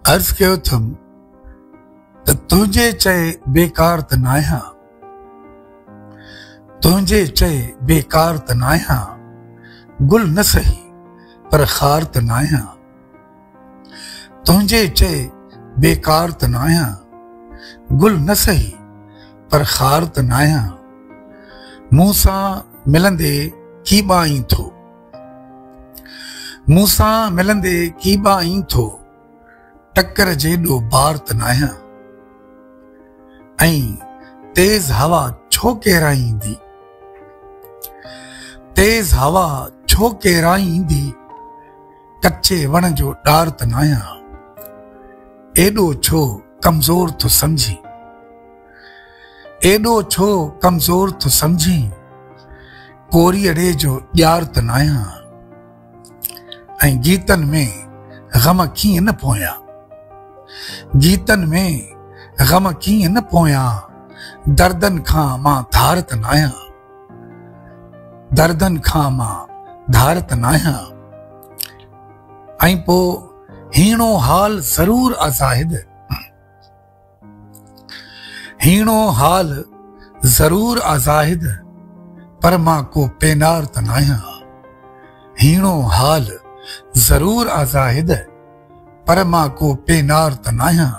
अर्ज कयो थम त तुझे चए बेकार त नाहियां, तुझे चए बेकार त नाहियां, गुल न सही पर खार त नाहियां। तुझे चए बेकार त नाहियां, गुल न सही पर खार त नाहियां। मूंसां मिलंदे कीबा ई थो, मूंसां मिलंदे कीबा ई थो, टक्कर जेॾो बार त नाहियां। ऐं तेज हवा छो केराईंदी, तेज हवा छो केराईंदी, कच्चे वण जो डार त नाहियां। एॾो छो कमज़ोर थो समझी, एॾो छो कमज़ोर थो समझी, कोरीअड़े जो ॼार त नाहियां। ऐं गीतनि में ग़म कीअं न पोयां, गीतनि में ग़म कीअं न पोयां, दर्दनि खां मां धार त नाहियां, दर्दनि खां मां धार त नाहियां। ऐं पोइ हीणो हाल ज़रूर अज़ाहिद, हीणो हाल ज़रूर अज़ाहिद, पर मां को पेनार त नाहियां। हीणो हाल ज़रूर अज़ाहिद, पर मां को पेनार त नाहियां।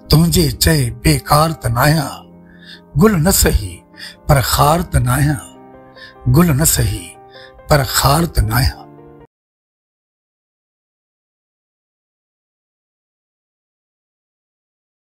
तुझे चए बेकार त नाहियां, गुल न सही पर खार त नाहियां, गुल न सही पर खार त नाहियां।